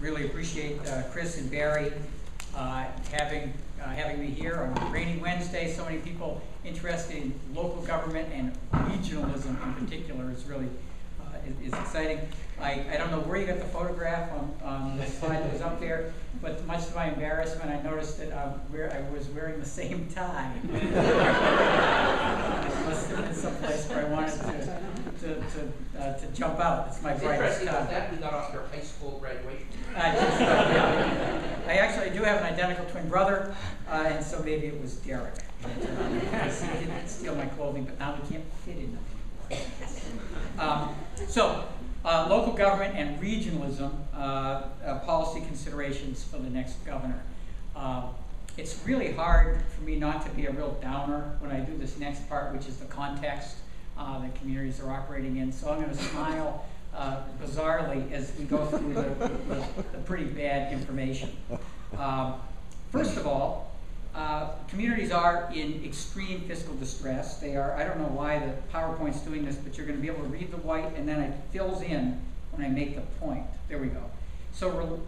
Really appreciate Chris and Barry having me here on a rainy Wednesday. So many people interested in local government and regionalism in particular is really is exciting. I don't know where you got the photograph on the slide that was up there, but much to my embarrassment, I noticed that I was wearing the same tie. I must have been someplace where I wanted to jump out. It's my brightest tie. That we got off your high school graduation. I actually do have an identical twin brother, and so maybe it was Derek. He didn't steal my clothing, but now we can't fit in them. Local government and regionalism policy considerations for the next governor. It's really hard for me not to be a real downer when I do this next part, which is the context that communities are operating in. So I'm going to smile bizarrely as we go through the pretty bad information. First of all, communities are in extreme fiscal distress. They are, I don't know why the PowerPoint's doing this, but you're going to be able to read the white and then it fills in when I make the point. There we go. So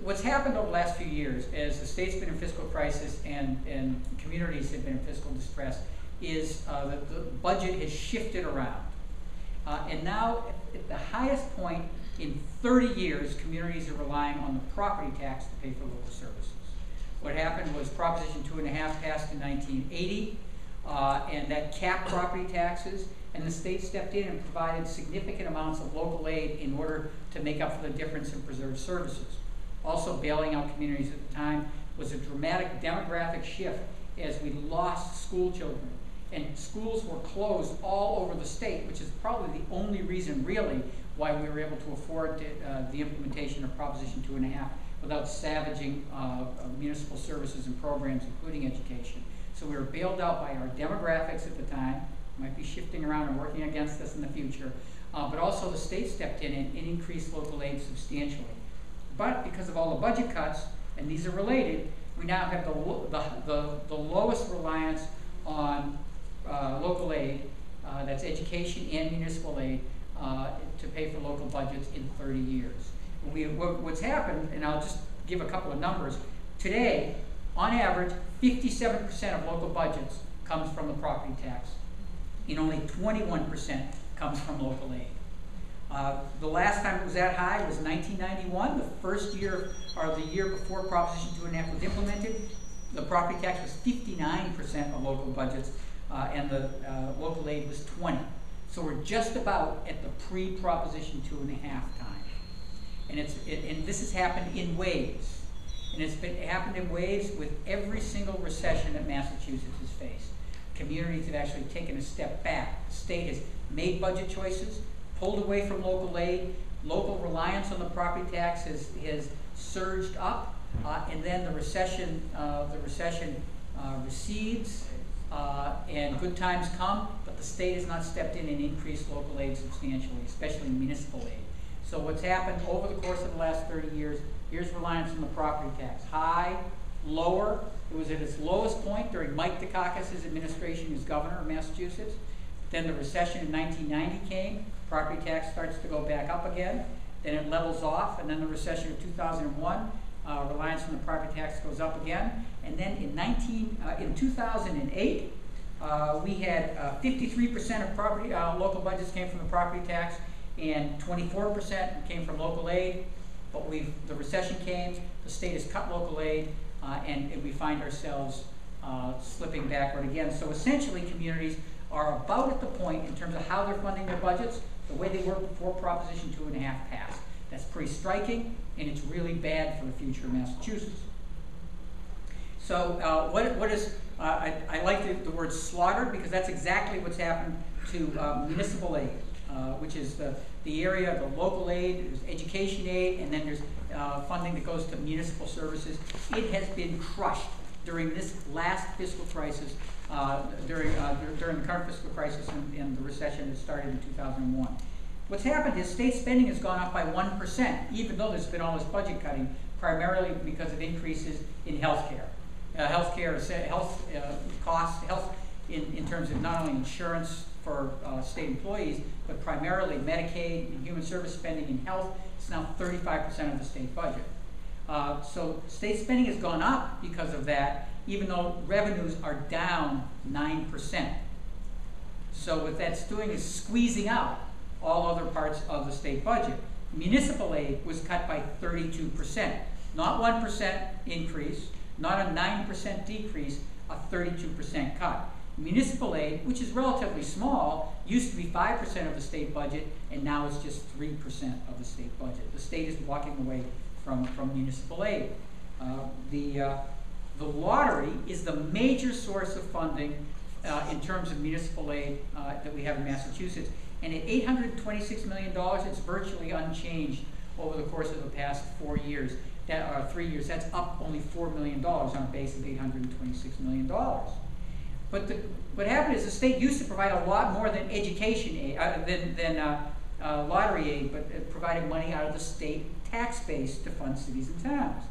what's happened over the last few years as the state's been in fiscal crisis and communities have been in fiscal distress is that the budget has shifted around. And now at the highest point in 30 years, communities are relying on the property tax to pay for local services. What happened was Proposition 2.5 passed in 1980, and that capped property taxes, and the state stepped in and provided significant amounts of local aid in order to make up for the difference in preserved services. Also bailing out communities at the time was a dramatic demographic shift as we lost school children. And schools were closed all over the state, which is probably the only reason really why we were able to afford the implementation of Proposition 2.5 without savaging municipal services and programs, including education. So we were bailed out by our demographics at the time, might be shifting around and working against us in the future, but also the state stepped in and increased local aid substantially. But because of all the budget cuts, and these are related, we now have the lowest reliance on local aid, that's education and municipal aid, to pay for local budgets in 30 years. What's happened, and I'll just give a couple of numbers, today, on average, 57% of local budgets comes from the property tax, and only 21% comes from local aid. The last time it was that high was 1991, the first year, or the year before Proposition 2.5 was implemented. The property tax was 59% of local budgets, and the local aid was 20%. So we're just about at the pre-Proposition 2.5 time. And this has happened in waves. And it's happened in waves with every single recession that Massachusetts has faced. Communities have actually taken a step back. The state has made budget choices, pulled away from local aid, local reliance on the property tax has surged up, and then the recession recedes, and good times come, but the state has not stepped in and increased local aid substantially, especially municipal aid. So what's happened over the course of the last 30 years, here's reliance on the property tax. High, lower. It was at its lowest point during Mike Dukakis' administration as governor of Massachusetts. Then the recession in 1990 came. Property tax starts to go back up again. Then it levels off. And then the recession of 2001, reliance on the property tax goes up again. And then in 2008, we had 53% of property local budgets came from the property tax, and 24% came from local aid. But the recession came, the state has cut local aid, and we find ourselves slipping backward again. So essentially, communities are about at the point in terms of how they're funding their budgets the way they were before Proposition 2.5 passed. That's pretty striking, and it's really bad for the future of Massachusetts. So what is, I like the word slaughtered because that's exactly what's happened to municipal aid, which is the area of the local aid, there's education aid, and then there's funding that goes to municipal services. It has been crushed during this last fiscal crisis, during the current fiscal crisis and the recession that started in 2001. What's happened is state spending has gone up by 1%, even though there's been all this budget cutting, primarily because of increases in health care. Health costs, in terms of not only insurance for state employees, but primarily Medicaid and human service spending and health. It's now 35% of the state budget. So state spending has gone up because of that, even though revenues are down 9%. So what that's doing is squeezing out all other parts of the state budget. Municipal aid was cut by 32%. Not 1% increase, not a 9% decrease, a 32% cut. Municipal aid, which is relatively small, used to be 5% of the state budget, and now it's just 3% of the state budget. The state is walking away from municipal aid. The lottery is the major source of funding in terms of municipal aid that we have in Massachusetts. And at $826 million, it's virtually unchanged over the course of the past 4 years. 3 years, that's up only $4 million on a base of $826 million. But what happened is the state used to provide a lot more than education aid, than lottery aid, but it provided money out of the state tax base to fund cities and towns.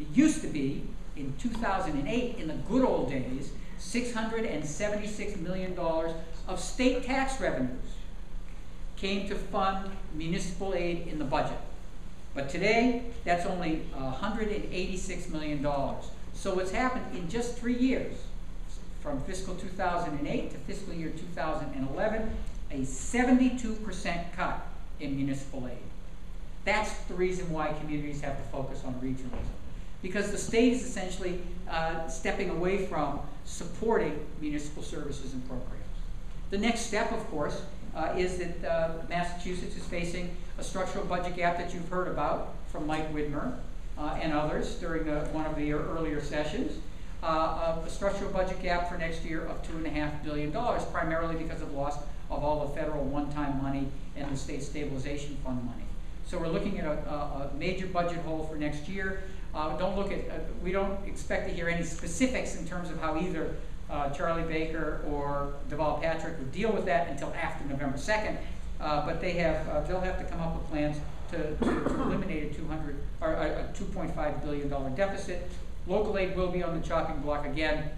It used to be, in 2008, in the good old days, $676 million of state tax revenues came to fund municipal aid in the budget. But today, that's only $186 million. So what's happened in just 3 years, from fiscal 2008 to fiscal year 2011, a 72% cut in municipal aid. That's the reason why communities have to focus on regionalism. Because the state is essentially stepping away from supporting municipal services and programs. The next step, of course, is that Massachusetts is facing a structural budget gap that you've heard about from Mike Widmer and others during one of the earlier sessions. A structural budget gap for next year of $2.5 billion, primarily because of loss of all the federal one-time money and the state stabilization fund money. So we're looking at a major budget hole for next year. We don't expect to hear any specifics in terms of how either Charlie Baker or Deval Patrick would deal with that until after November 2nd. But they'll have to come up with plans to eliminate a $2.5 billion deficit. Local aid will be on the chopping block again,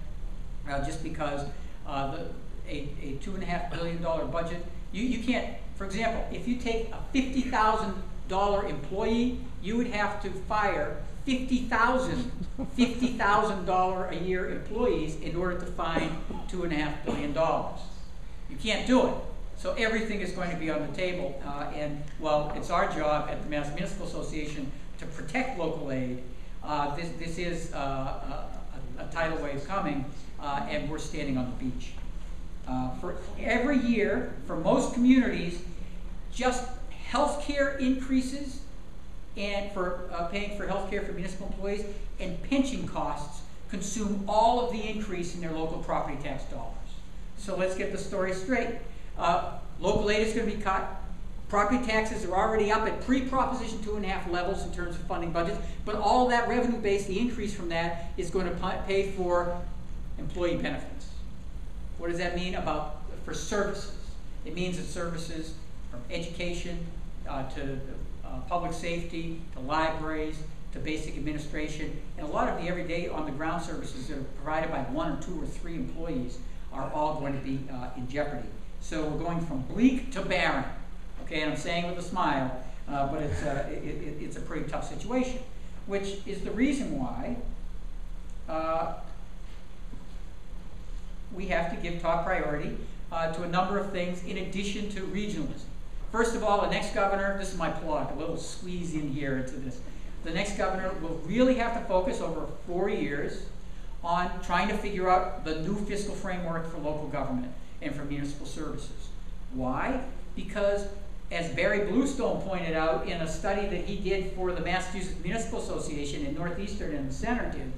just because a $2.5 billion budget, you can't, for example, if you take a $50,000 employee, you would have to fire $50,000 a year employees in order to find $2.5 billion. You can't do it. So everything is going to be on the table. And while it's our job at the Mass Municipal Association to protect local aid, this is a tidal wave coming, and we're standing on the beach. For every year, for most communities, just healthcare increases and for paying for health care for municipal employees and pension costs consume all of the increase in their local property tax dollars. So let's get the story straight. Local aid is going to be cut. Property taxes are already up at pre-Proposition 2.5 levels in terms of funding budgets, but all that revenue base, the increase from that, is going to pay for employee benefits. What does that mean for services? It means that services from education to public safety, to libraries, to basic administration, and a lot of the everyday on-the-ground services that are provided by 1 or 2 or 3 employees are all going to be in jeopardy. So we're going from bleak to barren. Okay, and I'm saying with a smile, but it's a pretty tough situation, which is the reason why we have to give top priority to a number of things in addition to regionalism. First of all, the next governor, this is my plug, a little squeeze in here into this. The next governor will really have to focus over 4 years on trying to figure out the new fiscal framework for local government and for municipal services. Why? Because, as Barry Bluestone pointed out in a study that he did for the Massachusetts Municipal Association in Northeastern and the Center did,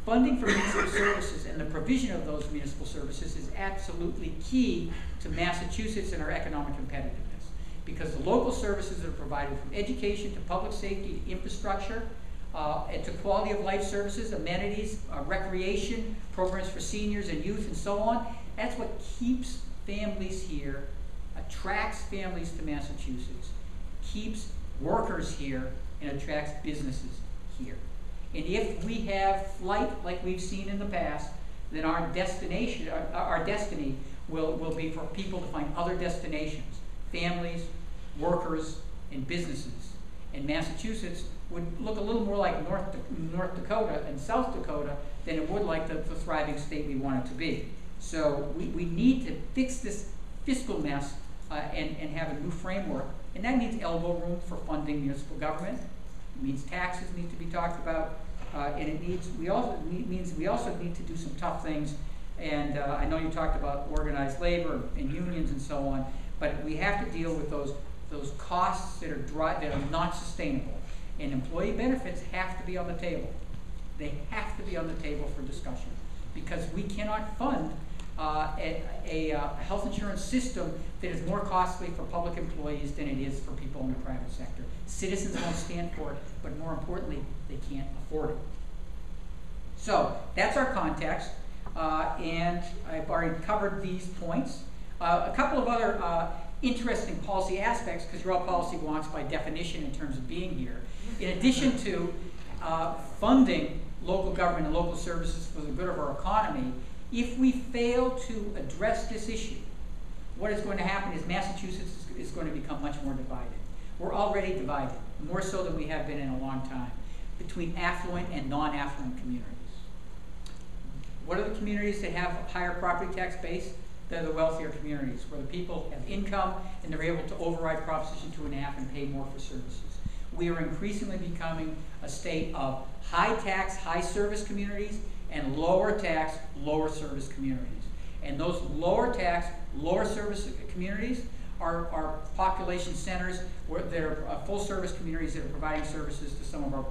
funding for municipal services and the provision of those municipal services is absolutely key to Massachusetts and our economic competitiveness. Because the local services that are provided, from education to public safety to infrastructure, and to quality of life services, amenities, recreation, programs for seniors and youth, and so on, that's what keeps families here, attracts families to Massachusetts, keeps workers here, and attracts businesses here. And if we have flight like we've seen in the past, then our destiny will be for people to find other destinations, families, workers, and businesses. And Massachusetts would look a little more like North Dakota and South Dakota than it would like the thriving state we want it to be. So we need to fix this fiscal mess and have a new framework. And that means elbow room for funding municipal government. It means taxes need to be talked about. And it means we also need to do some tough things. And I know you talked about organized labor and unions and so on, but we have to deal with those costs that are not sustainable. And employee benefits have to be on the table. They have to be on the table for discussion, because we cannot fund a health insurance system that is more costly for public employees than it is for people in the private sector. Citizens won't stand for it, but more importantly, they can't afford it. So that's our context, and I've already covered these points. A couple of other interesting policy aspects, because you're all policy wonks by definition in terms of being here. In addition to funding local government and local services for the good of our economy, if we fail to address this issue, what is going to happen is Massachusetts is going to become much more divided. We're already divided, more so than we have been in a long time, between affluent and non-affluent communities. What are the communities that have a higher property tax base? They're the wealthier communities, where the people have income and they're able to override Proposition 2.5 and pay more for services. We are increasingly becoming a state of high tax, high service communities and lower tax, lower service communities. And those lower tax, lower service communities are population centers where they're full service communities that are providing services to some of our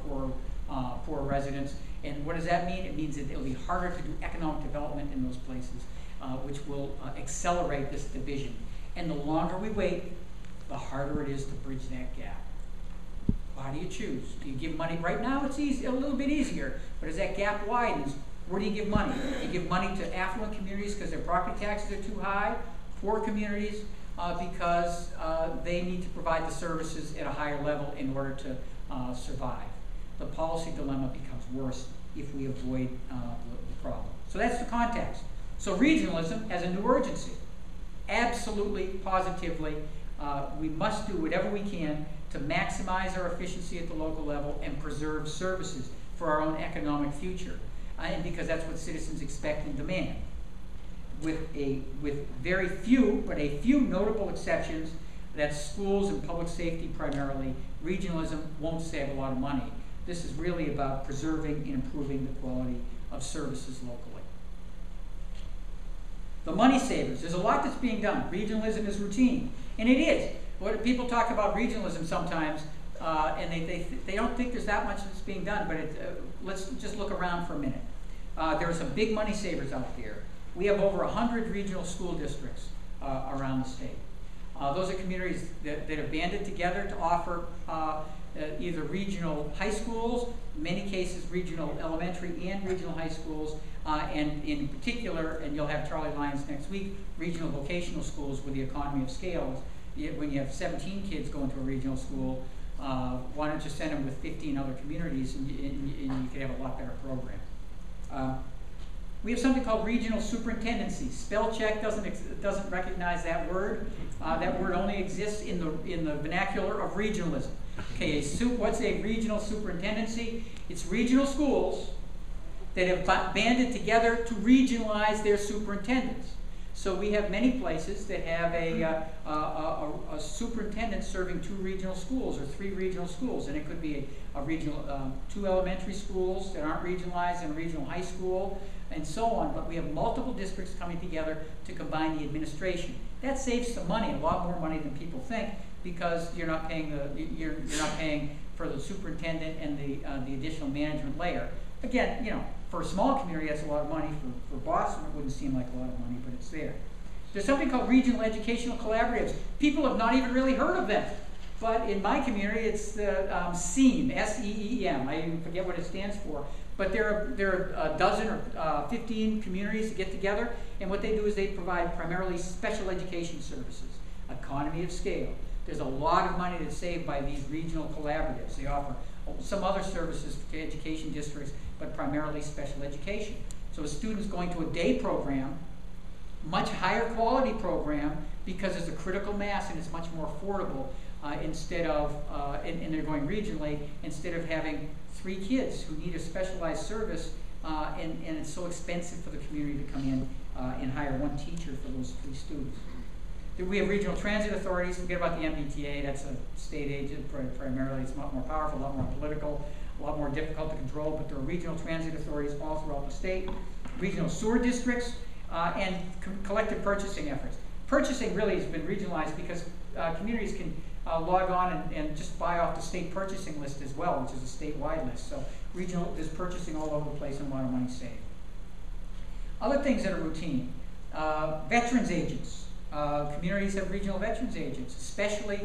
poor residents. And what does that mean? It means that it'll be harder to do economic development in those places, which will accelerate this division. And the longer we wait, the harder it is to bridge that gap. How do you choose? Do you give money? Right now it's easy, a little bit easier, but as that gap widens, where do you give money? You give money to affluent communities because their property taxes are too high, poor communities because they need to provide the services at a higher level in order to survive. The policy dilemma becomes worse if we avoid the problem. So that's the context. So regionalism has a new urgency. Absolutely, positively, we must do whatever we can to maximize our efficiency at the local level and preserve services for our own economic future. And because that's what citizens expect and demand. With very few, but a few notable exceptions, that's schools and public safety primarily, regionalism won't save a lot of money. This is really about preserving and improving the quality of services locally. The money savers, there's a lot that's being done. Regionalism is routine, and it is. What people talk about regionalism sometimes, and they don't think there's that much that's being done, but let's just look around for a minute. There are some big money savers out there. We have over 100 regional school districts around the state. Those are communities that have banded together to offer either regional high schools, in many cases regional elementary and regional high schools, and in particular, and you'll have Charlie Lyons next week, regional vocational schools with the economy of scale. When you have 17 kids going to a regional school, why don't you send them with 15 other communities and you could have a lot better program. We have something called regional superintendency. Spell check doesn't recognize that word. That word only exists in the vernacular of regionalism. Okay, what's a regional superintendency? It's regional schools that have banded together to regionalize their superintendents. So we have many places that have a superintendent serving 2 regional schools or 3 regional schools, and it could be a regional 2 elementary schools that aren't regionalized and a regional high school, and so on. But we have multiple districts coming together to combine the administration. That saves some money, a lot more money than people think, because you're not paying you're not paying for the superintendent and the additional management layer. Again, you know, for a small community, that's a lot of money. For Boston, it wouldn't seem like a lot of money, but it's there. There's something called regional educational collaboratives. People have not even really heard of them. But in my community, it's the SEEM, S-E-E-M. I even forget what it stands for. But there are a dozen or 15 communities that get together, and what they do is they provide primarily special education services, economy of scale. There's a lot of money that's saved by these regional collaboratives. They offer some other services to education districts, but primarily special education. So a student's going to a day program much higher quality program because it's a critical mass and it's much more affordable instead of, and they're going regionally, instead of having 3 kids who need a specialized service and it's so expensive for the community to come in and hire 1 teacher for those 3 students. We have regional transit authorities. Forget about the MBTA. That's a state agent primarily. It's a lot more powerful, a lot more political, a lot more difficult to control. But there are regional transit authorities all throughout the state, regional sewer districts, and collective purchasing efforts. Purchasing really has been regionalized because communities can log on and just buy off the state purchasing list as well, which is a statewide list. So regional, there's purchasing all over the place and a lot of money saved. Other things that are routine. Veterans agents. Communities have regional veterans agents, especially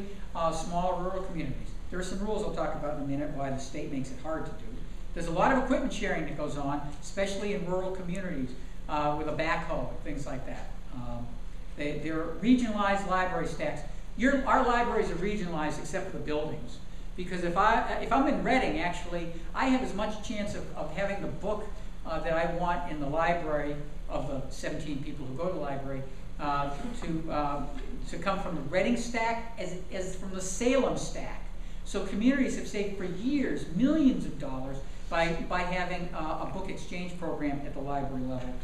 small rural communities. There are some rules I'll talk about in a minute why the state makes it hard to do. There's a lot of equipment sharing that goes on, especially in rural communities with a backhoe, things like that. There are regionalized library stacks. Our libraries are regionalized except for the buildings. Because if I'm in Reading, actually, I have as much chance of having the book that I want in the library of the 17 people who go to the library to come from the Reading stack as from the Salem stack. So communities have saved for years millions of dollars by having a book exchange program at the library level.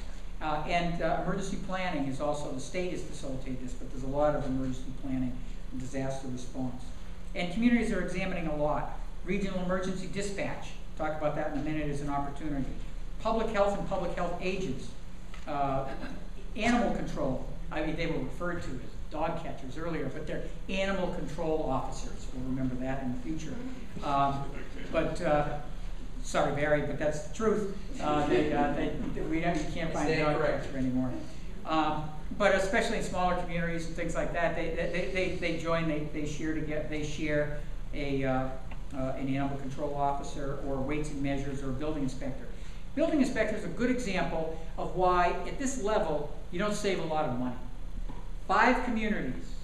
Emergency planning is also, the state has facilitated this, but there's a lot of emergency planning and disaster response. And communities are examining a lot. Regional emergency dispatch, talk about that in a minute, as an opportunity. Public health and public health agents. Animal control. I mean, they were referred to as dog catchers earlier, but they're animal control officers. We'll remember that in the future. Sorry, Barry, but that's the truth. You can't find a dog catcher anymore. But especially in smaller communities and things like that, they join. They share an animal control officer or weights and measures or a building inspector. Building inspector is a good example of why, at this level, you don't save a lot of money. 5 communities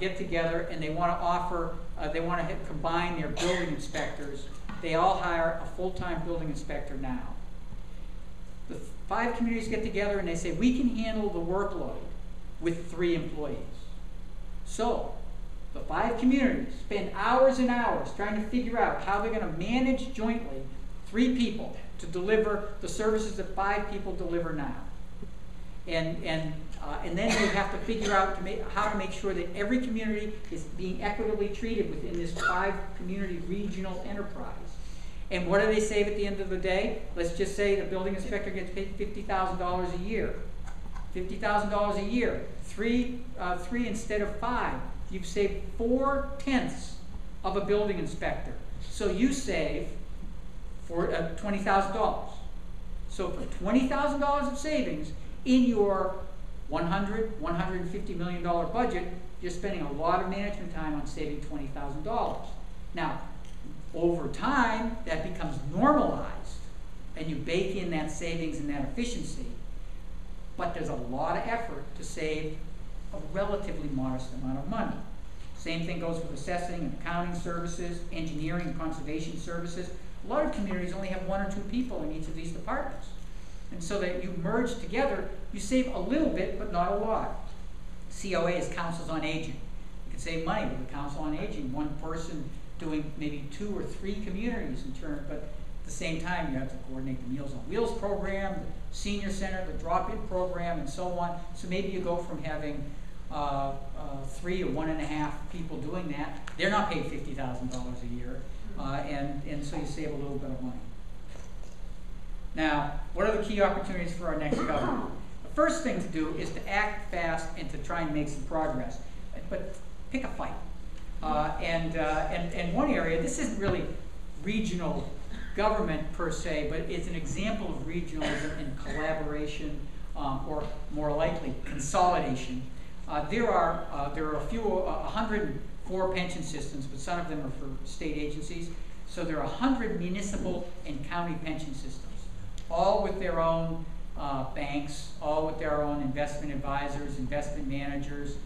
get together and they want to offer, they want to combine their building inspectors. They all hire a full-time building inspector now. The 5 communities get together and they say, we can handle the workload with 3 employees. So, the 5 communities spend hours and hours trying to figure out how they're going to manage jointly 3 people to deliver the services that 5 people deliver now. And then they have to figure out how to make sure that every community is being equitably treated within this 5-community regional enterprise. And what do they save at the end of the day? Let's just say the building inspector gets paid $50,000 a year. $50,000 a year. 3 instead of 5. You've saved 4/10 of a building inspector. So you save for $20,000. So for $20,000 of savings in your $150 million budget, you're spending a lot of management time on saving $20,000. Now, over time, that becomes normalized, and you bake in that savings and that efficiency. But there's a lot of effort to save a relatively modest amount of money. Same thing goes with assessing and accounting services, engineering and conservation services. A lot of communities only have 1 or 2 people in each of these departments. And so that you merge together, you save a little bit, but not a lot. COA is Councils on Aging. You can save money with a Council on Aging, 1 person doing maybe 2 or 3 communities in turn, but at the same time you have to coordinate the Meals on Wheels program, the senior center, the drop-in program, and so on. So maybe you go from having 3 or 1.5 people doing that. They're not paid $50,000 a year, and so you save a little bit of money. Now, what are the key opportunities for our next government? The first thing to do is to act fast and to try and make some progress. But pick a fight. And one area, this isn't really regional government per se, but it's an example of regionalism and collaboration, or more likely consolidation. There are a few, 104 pension systems, but some of them are for state agencies. So there are 100 municipal and county pension systems, all with their own banks, all with their own investment advisors, investment managers,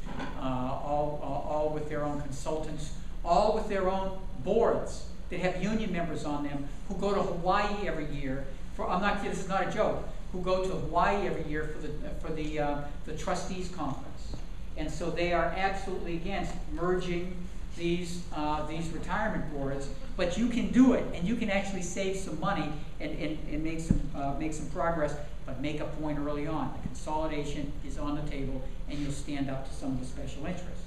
all with their own consultants, all with their own boards that have union members on them who go to Hawaii every year. I'm not kidding, this is not a joke. who go to Hawaii every year for the trustees conference. And so they are absolutely against merging these retirement boards, but you can do it, and you can actually save some money and make some progress, but make a point early on. The consolidation is on the table, and you'll stand up to some of the special interests.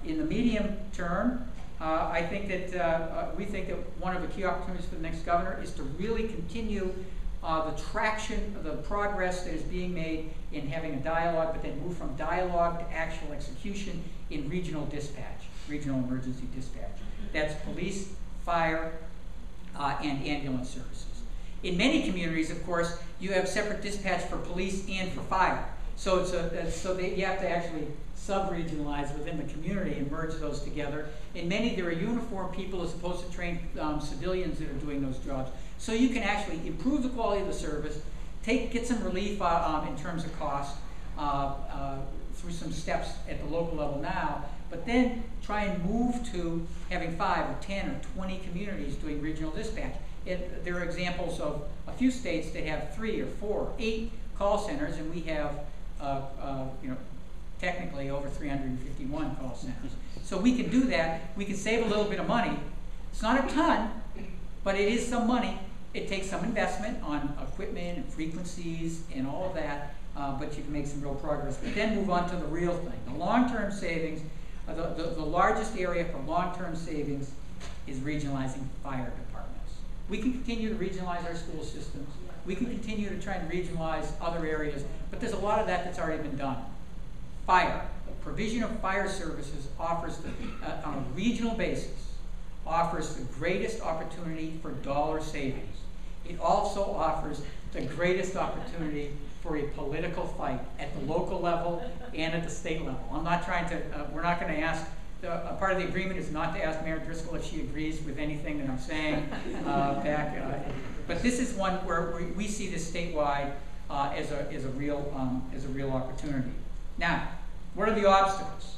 In the medium term, I think that we think that one of the key opportunities for the next governor is to really continue the traction, the progress that is being made in having a dialogue, but then move from dialogue to actual execution in regional dispatch, regional emergency dispatch. That's police, fire, and ambulance services. In many communities, of course, you have separate dispatch for police and for fire. So you have to actually sub-regionalize within the community and merge those together. In many, there are uniformed people as opposed to trained civilians that are doing those jobs. So you can actually improve the quality of the service, get some relief in terms of cost through some steps at the local level now, but then try and move to having 5 or 10 or 20 communities doing regional dispatch. There are examples of a few states that have 3 or 4 or 8 call centers, and we have technically over 351 call centers. So we can do that. We can save a little bit of money. It's not a ton, but it is some money. It takes some investment on equipment and frequencies and all of that, but you can make some real progress. But then move on to the real thing. The long-term savings, the largest area for long-term savings is regionalizing fire departments. We can continue to regionalize our school systems. We can continue to try and regionalize other areas, but there's a lot of that that's already been done. Fire, the provision of fire services offers, on a regional basis, offers the greatest opportunity for dollar savings. It also offers the greatest opportunity for a political fight at the local level and at the state level. I'm not trying to, we're not going to ask, part of the agreement is not to ask Mayor Driscoll if she agrees with anything that I'm saying but this is one where we see this statewide as a real opportunity. Now, what are the obstacles?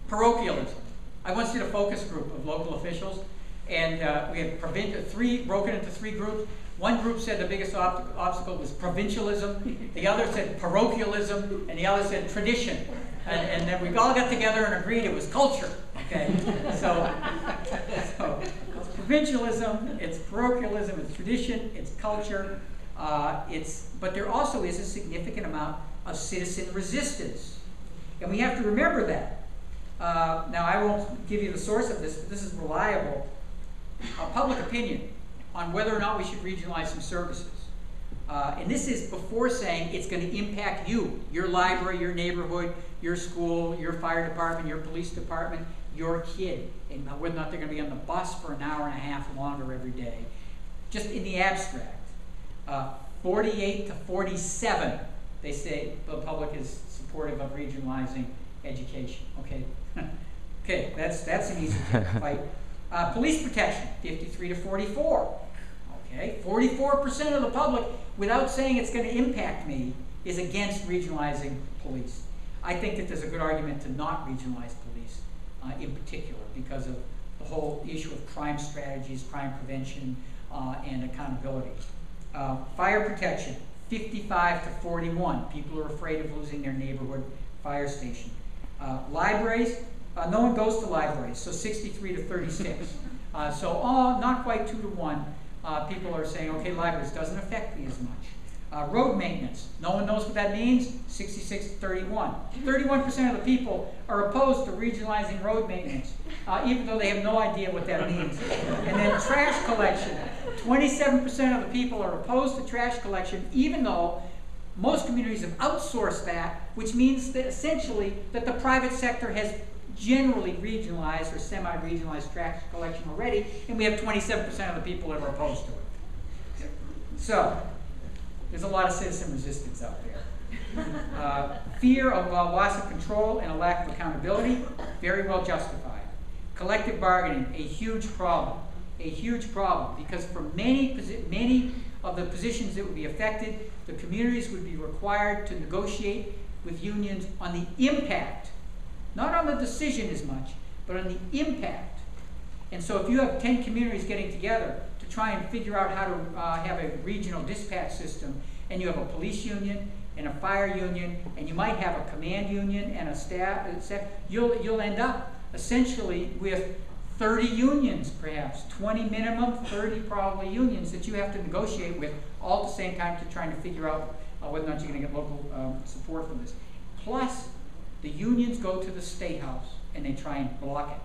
Parochialism. I once did a focus group of local officials, and we had broken into 3 groups. One group said the biggest obstacle was provincialism, the other said parochialism, and the other said tradition. And then we all got together and agreed it was culture. Okay, so it's provincialism, it's parochialism, it's tradition, it's culture. But there also is a significant amount of citizen resistance, and we have to remember that. Now, I won't give you the source of this, but this is reliable. Public opinion on whether or not we should regionalize some services. And this is before saying it's going to impact you, your library, your neighborhood, your school, your fire department, your police department, your kid, and whether or not they're going to be on the bus for an hour and a half longer every day. Just in the abstract. 48 to 47, they say the public is supportive of regionalizing education. Okay, okay, that's an easy fight. Police protection, 53 to 44. Okay, 44% of the public, without saying it's going to impact me, is against regionalizing police. I think that there's a good argument to not regionalize police in particular because of the whole issue of crime strategies, crime prevention, and accountability. Fire protection, 55 to 41. People are afraid of losing their neighborhood fire station. Libraries, no one goes to libraries, so 63 to 36. Not quite 2 to 1. People are saying, okay, libraries doesn't affect me as much. Road maintenance, no one knows what that means, 66 to 31. 31% of the people are opposed to regionalizing road maintenance, even though they have no idea what that means. And then trash collection, 27% of the people are opposed to trash collection, even though most communities have outsourced that, which means that essentially that the private sector has generally regionalized or semi-regionalized trash collection already, and we have 27% of the people that are opposed to it. So, there's a lot of citizen resistance out there. Fear of loss of control and a lack of accountability, very well justified. Collective bargaining, a huge problem, because for many of the positions that would be affected, the communities would be required to negotiate with unions on the impact, not on the decision as much, but on the impact. And so if you have 10 communities getting together to try and figure out how to have a regional dispatch system, and you have a police union and a fire union, and you might have a command union and a staff, you'll end up essentially with 30 unions, perhaps 20 minimum, 30 probably unions that you have to negotiate with all at the same time to trying to figure out whether or not you're going to get local support for this. Plus, the unions go to the State House and they try and block it.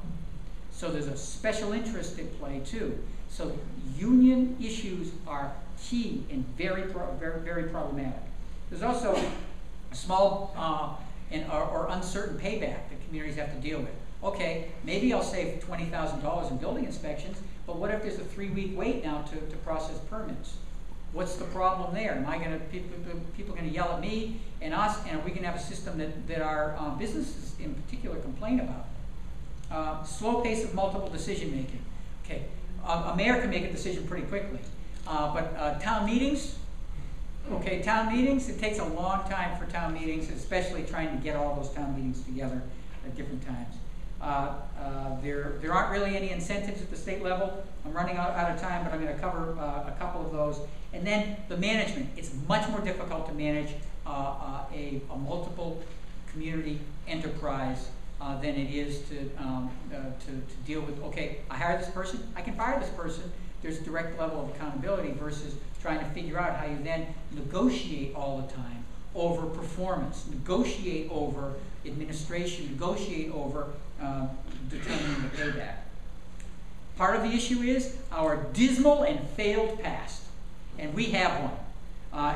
So there's a special interest at play too. So union issues are key and very problematic. There's also a small or uncertain payback that communities have to deal with. Okay, maybe I'll save $20,000 in building inspections, but what if there's a 3-week wait now to process permits? What's the problem there? Am I going to people going to yell at me and us? And are we going to have a system that our businesses in particular complain about? Slow pace of multiple decision making. Okay, a mayor can make a decision pretty quickly, but town meetings. Okay, town meetings. It takes a long time for town meetings, especially trying to get all those town meetings together at different times. There aren't really any incentives at the state level. I'm running out of time, but I'm going to cover a couple of those. And then the management. It's much more difficult to manage a multiple community enterprise than it is to deal with, okay, I hire this person, I can fire this person. There's a direct level of accountability versus trying to figure out how you then negotiate all the time over performance, negotiate over administration, negotiate over determining the payback. Part of the issue is our dismal and failed past, and we have one.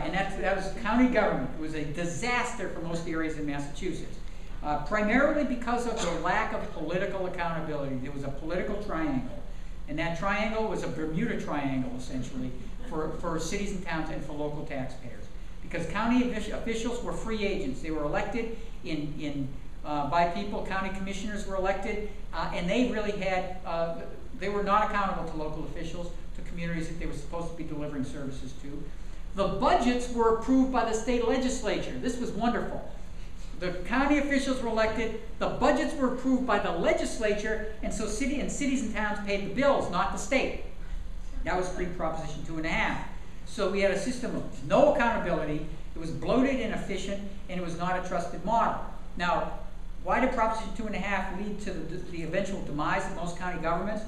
And that was county government. It was a disaster for most areas in Massachusetts, primarily because of the lack of political accountability. There was a political triangle, and that triangle was a Bermuda Triangle, essentially, for cities and towns and for local taxpayers. Because county officials were free agents. They were elected by people. County commissioners were elected, and they really had, they were not accountable to local officials, to communities that they were supposed to be delivering services to. The budgets were approved by the state legislature. This was wonderful. The county officials were elected, the budgets were approved by the legislature, and so cities and towns paid the bills, not the state. That was pre-Proposition 2.5. So we had a system of no accountability, it was bloated, inefficient, and it was not a trusted model. Now, why did Proposition 2.5 lead to the eventual demise of most county governments?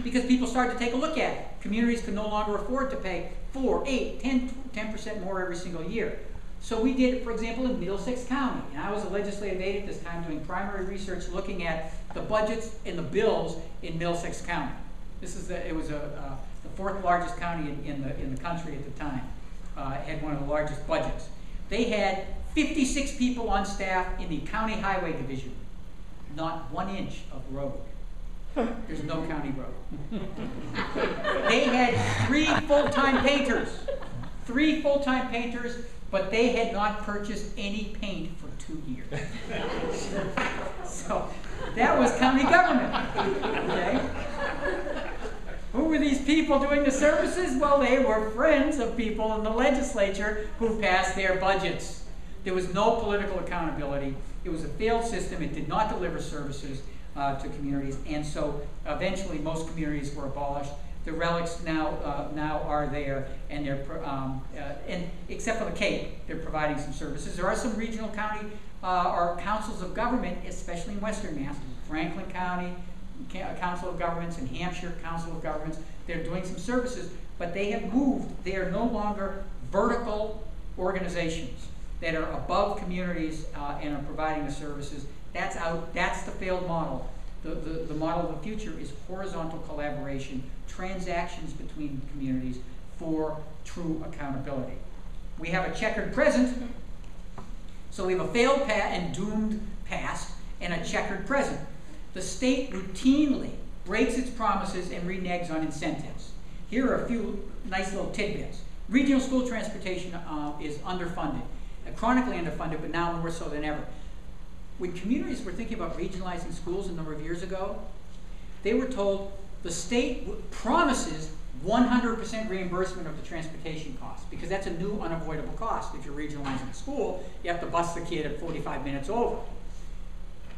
Because people started to take a look at it. Communities could no longer afford to pay 4, 8, 10% more every single year. So we did it, for example, in Middlesex County. And I was a legislative aide at this time doing primary research looking at the budgets and the bills in Middlesex County. It was the 4th largest county in the country at the time. It had one of the largest budgets. They had 56 people on staff in the county highway division. Not 1 inch of road. There's no county road. They had 3 full-time painters. 3 full-time painters, but they had not purchased any paint for 2 years. So that was county government. Okay? Who were these people doing the services? Well, they were friends of people in the legislature who passed their budgets. There was no political accountability. It was a failed system. It did not deliver services to communities, and so eventually most communities were abolished. The relics now are there, and they're and except for the Cape, they're providing some services. There are some regional county or councils of government, especially in Western Mass, Franklin County Council of Governments and Hampshire Council of Governments. They're doing some services, but they have moved. They are no longer vertical organizations that are above communities and are providing the services. That's out. That's the failed model. The model of the future is horizontal collaboration, transactions between communities for true accountability. We have a checkered present, so we have a failed and doomed past and a checkered present. The state routinely breaks its promises and reneges on incentives. Here are a few nice little tidbits. Regional school transportation is underfunded, chronically underfunded, but now more so than ever. When communities were thinking about regionalizing schools a number of years ago, they were told the state promises 100% reimbursement of the transportation costs, because that's a new unavoidable cost. If you're regionalizing a school, you have to bus the kid at 45 minutes over.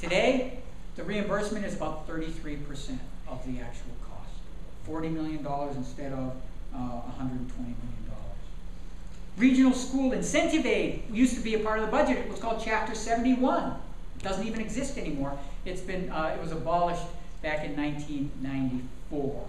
Today, the reimbursement is about 33% of the actual cost. $40 million instead of $120 million. Regional school incentive aid used to be a part of the budget. It was called Chapter 71. It doesn't even exist anymore. It's been, it was abolished back in 1994.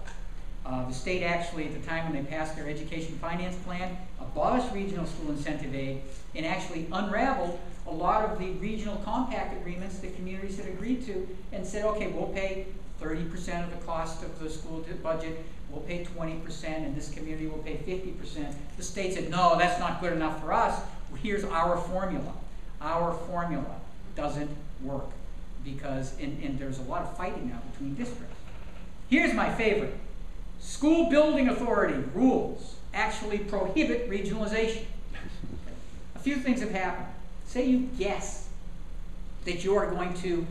The state actually, at the time when they passed their education finance plan, abolished regional school incentive aid and actually unraveled a lot of the regional compact agreements that communities had agreed to and said, okay, we'll pay 30% of the cost of the school budget, we'll pay 20%, and this community will pay 50%. The state said, no, that's not good enough for us. Here's our formula. Our formula doesn't work because, and there's a lot of fighting now between districts. Here's my favorite. School building authority rules actually prohibit regionalization. A few things have happened. Say you guess that you are going to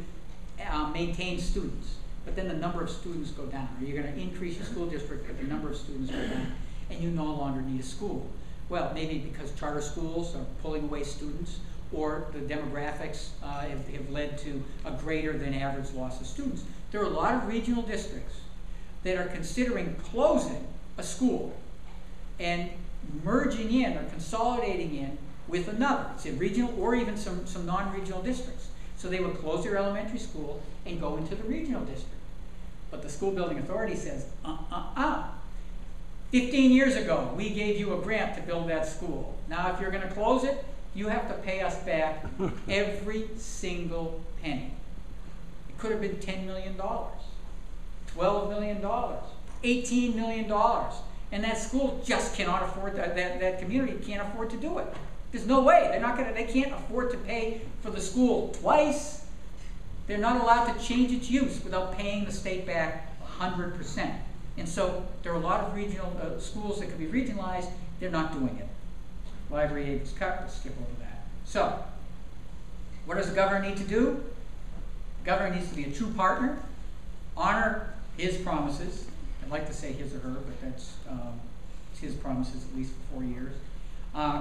maintain students, but then the number of students go down, or you're going to increase your school district, but the number of students go down, and you no longer need a school. Well, maybe because charter schools are pulling away students, or the demographics have led to a greater than average loss of students. There are a lot of regional districts that are considering closing a school and merging in or consolidating in with another. It's a regional or even some non-regional districts. So they would close their elementary school and go into the regional district. But the school building authority says, 15 years ago, we gave you a grant to build that school. Now if you're going to close it, you have to pay us back every single penny. It could have been $10 million, $12 million, $18 million. And that school just cannot afford, that community can't afford to do it. There's no way. They can't afford to pay for the school twice. They're not allowed to change its use without paying the state back 100%. And so there are a lot of regional schools that could be regionalized. They're not doing it. Library aid was cut. Let's skip over that. So, what does the governor need to do? The governor needs to be a true partner, honor his promises. I'd like to say his or her, but that's his promises at least for 4 years.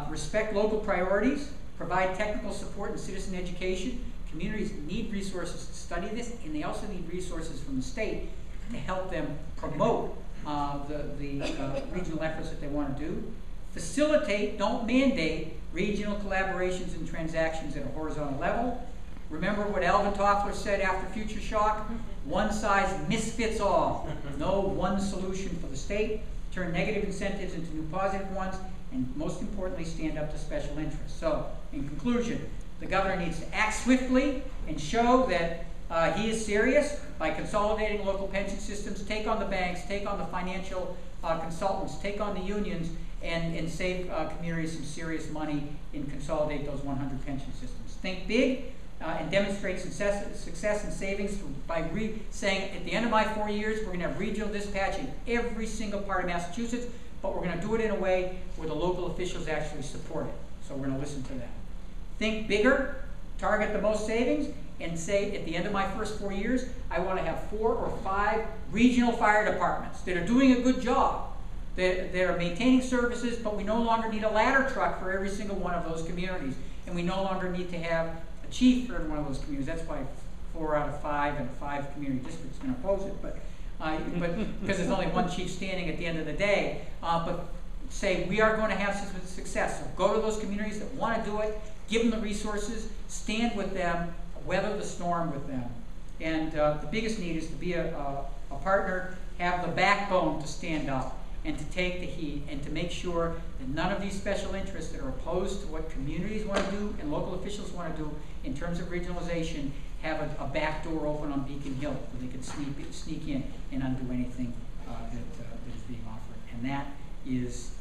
Respect local priorities, provide technical support and citizen education. Communities need resources to study this, and they also need resources from the state to help them promote the regional efforts that they want to do. Facilitate, don't mandate, regional collaborations and transactions at a horizontal level. Remember what Alvin Toffler said after Future Shock? One size misfits all. No one solution for the state. Turn negative incentives into new positive ones, and most importantly, stand up to special interests. So, in conclusion, the governor needs to act swiftly and show that he is serious by consolidating local pension systems, take on the banks, take on the financial consultants, take on the unions, and save communities some serious money and consolidate those 100 pension systems. Think big and demonstrate success and savings by saying at the end of my 4 years, we're going to have regional dispatch in every single part of Massachusetts, but we're going to do it in a way where the local officials actually support it. So we're going to listen to them. Think bigger, target the most savings, and say at the end of my first 4 years, I want to have 4 or 5 regional fire departments that are doing a good job. They're maintaining services, but we no longer need a ladder truck for every single one of those communities. And we no longer need to have a chief for every one of those communities. That's why 4 out of 5 and 5 community districts can oppose it. But because there's only one chief standing at the end of the day. But say we are going to have success. So go to those communities that want to do it, give them the resources, stand with them, weather the storm with them. And the biggest need is to be a partner, have the backbone to stand up and to take the heat and to make sure that none of these special interests that are opposed to what communities want to do and local officials want to do in terms of regionalization have a back door open on Beacon Hill where they can sneak in and undo anything that is being offered. And that is